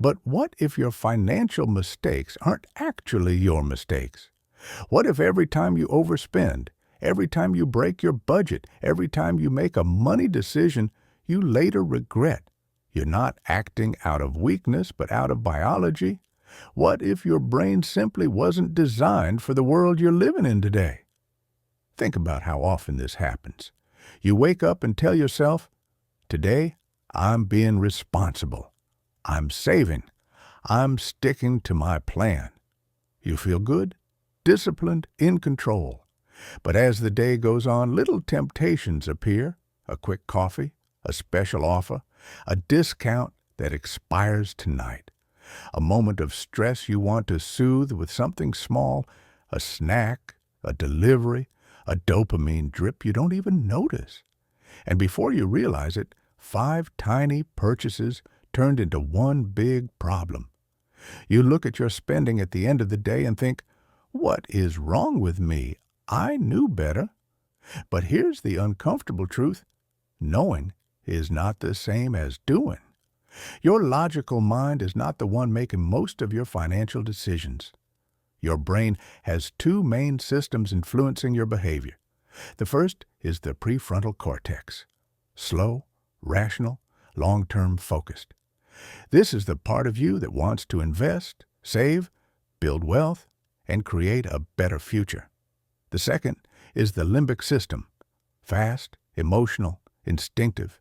But what if your financial mistakes aren't actually your mistakes? What if every time you overspend, every time you break your budget, every time you make a money decision, you later regret you're not acting out of weakness but out of biology? What if your brain simply wasn't designed for the world you're living in today? Think about how often this happens. You wake up and tell yourself, today I'm being responsible. I'm saving. I'm sticking to my plan. You feel good, disciplined, in control. But as the day goes on, little temptations appear. A quick coffee, a special offer, a discount that expires tonight. A moment of stress you want to soothe with something small, a snack, a delivery, a dopamine drip you don't even notice. And before you realize it, 5 tiny purchases turned into one big problem. You look at your spending at the end of the day and think, what is wrong with me? I knew better. But here's the uncomfortable truth. Knowing is not the same as doing. Your logical mind is not the one making most of your financial decisions. Your brain has 2 main systems influencing your behavior. The first is the prefrontal cortex. Slow, rational, long-term focused. This is the part of you that wants to invest, save, build wealth, and create a better future. The second is the limbic system. Fast, emotional, instinctive.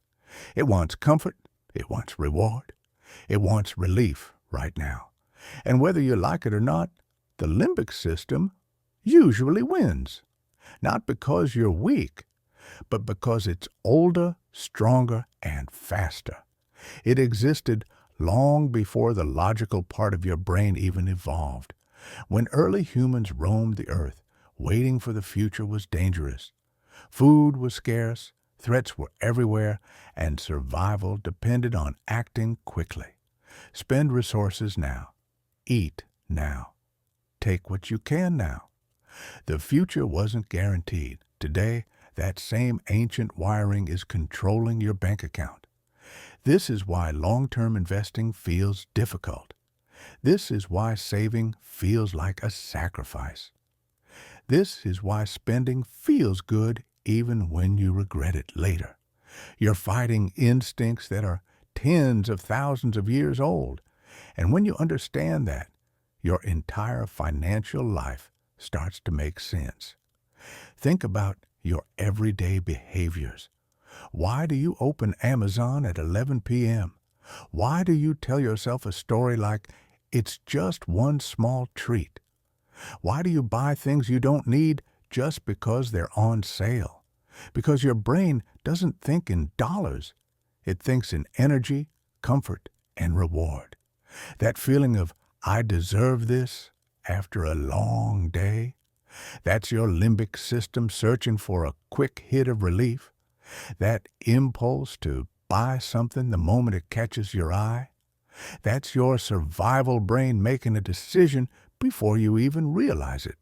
It wants comfort. It wants reward. It wants relief right now. And whether you like it or not, the limbic system usually wins. Not because you're weak, but because it's older, stronger, and faster. It existed long before the logical part of your brain even evolved. When early humans roamed the earth, waiting for the future was dangerous. Food was scarce, threats were everywhere, and survival depended on acting quickly. Spend resources now. Eat now. Take what you can now. The future wasn't guaranteed. Today, that same ancient wiring is controlling your bank account. This is why long-term investing feels difficult. This is why saving feels like a sacrifice. This is why spending feels good even when you regret it later. You're fighting instincts that are tens of thousands of years old. And when you understand that, your entire financial life starts to make sense. Think about your everyday behaviors. Why do you open Amazon at 11 p.m.? Why do you tell yourself a story like, it's just one small treat? Why do you buy things you don't need just because they're on sale? Because your brain doesn't think in dollars. It thinks in energy, comfort, and reward. That feeling of, I deserve this after a long day, that's your limbic system searching for a quick hit of relief. That impulse to buy something the moment it catches your eye, that's your survival brain making a decision before you even realize it.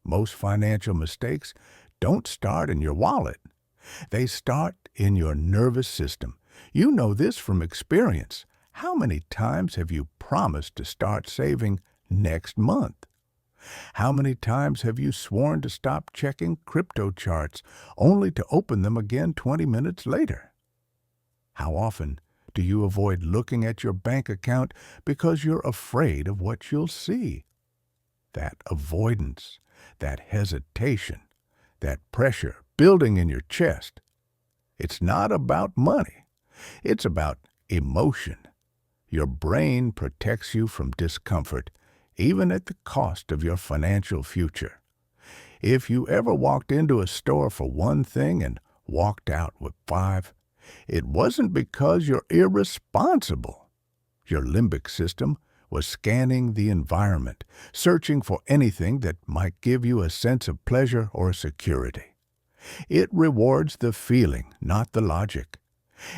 Most financial mistakes don't start in your wallet. They start in your nervous system. You know this from experience. How many times have you promised to start saving next month? How many times have you sworn to stop checking crypto charts only to open them again 20 minutes later? How often do you avoid looking at your bank account because you're afraid of what you'll see? That avoidance, that hesitation, that pressure building in your chest. It's not about money. It's about emotion. Your brain protects you from discomfort, even at the cost of your financial future. If you ever walked into a store for one thing and walked out with 5, it wasn't because you're irresponsible. Your limbic system was scanning the environment, searching for anything that might give you a sense of pleasure or security. It rewards the feeling, not the logic.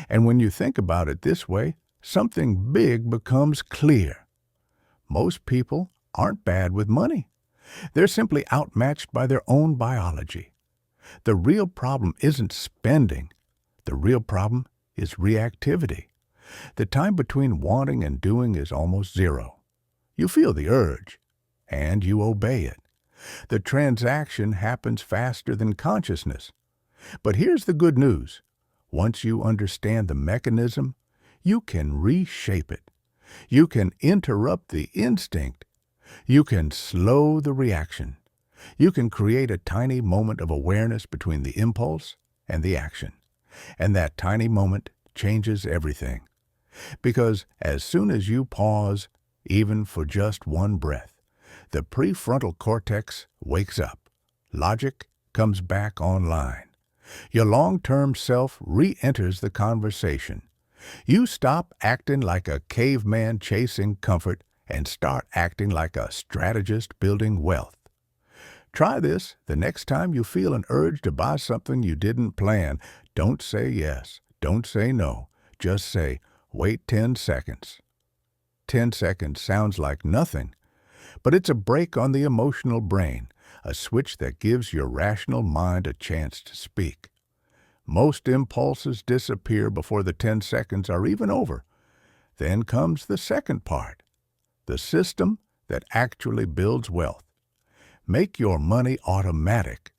And when you think about it this way, something big becomes clear. Most people aren't bad with money. They're simply outmatched by their own biology. The real problem isn't spending. The real problem is reactivity. The time between wanting and doing is almost zero. You feel the urge, and you obey it. The transaction happens faster than consciousness. But here's the good news. Once you understand the mechanism, you can reshape it. You can interrupt the instinct. You can slow the reaction. You can create a tiny moment of awareness between the impulse and the action. And that tiny moment changes everything. Because as soon as you pause, even for just one breath, the prefrontal cortex wakes up. Logic comes back online. Your long-term self re-enters the conversation. You stop acting like a caveman chasing comfort and start acting like a strategist building wealth. Try this the next time you feel an urge to buy something you didn't plan. Don't say yes. Don't say no. Just say, wait 10 seconds. 10 seconds sounds like nothing, but it's a brake on the emotional brain, a switch that gives your rational mind a chance to speak. Most impulses disappear before the 10 seconds are even over. Then comes the second part, the system that actually builds wealth. Make your money automatic.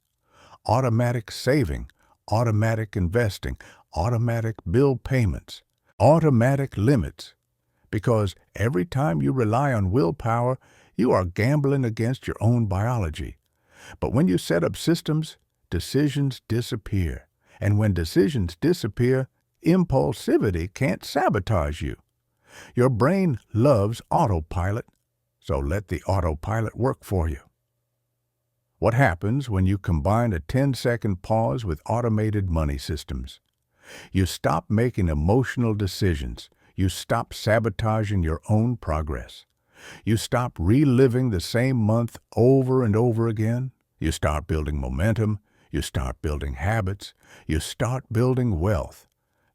Automatic saving, automatic investing, automatic bill payments, automatic limits. Because every time you rely on willpower, you are gambling against your own biology. But when you set up systems, decisions disappear. And when decisions disappear, impulsivity can't sabotage you. Your brain loves autopilot, so let the autopilot work for you. What happens when you combine a 10-second pause with automated money systems? You stop making emotional decisions. You stop sabotaging your own progress. You stop reliving the same month over and over again. You start building momentum. You start building habits. You start building wealth.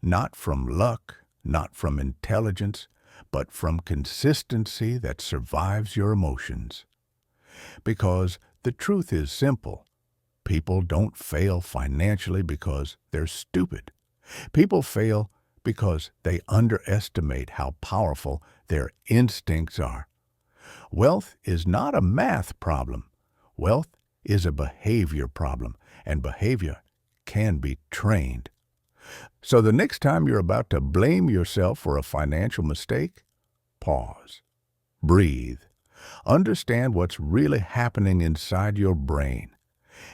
Not from luck, not from intelligence, but from consistency that survives your emotions. Because the truth is simple. People don't fail financially because they're stupid. People fail because they underestimate how powerful their instincts are. Wealth is not a math problem. Wealth is a behavior problem, and behavior can be trained. So the next time you're about to blame yourself for a financial mistake, pause, breathe, understand what's really happening inside your brain,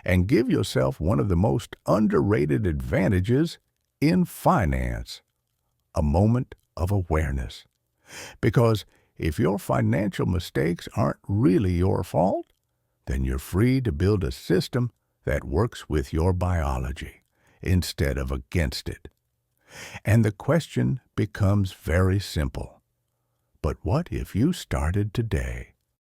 and give yourself one of the most underrated advantages in finance, a moment of awareness. Because if your financial mistakes aren't really your fault, then you're free to build a system that works with your biology instead of against it. And the question becomes very simple. But what if you started today?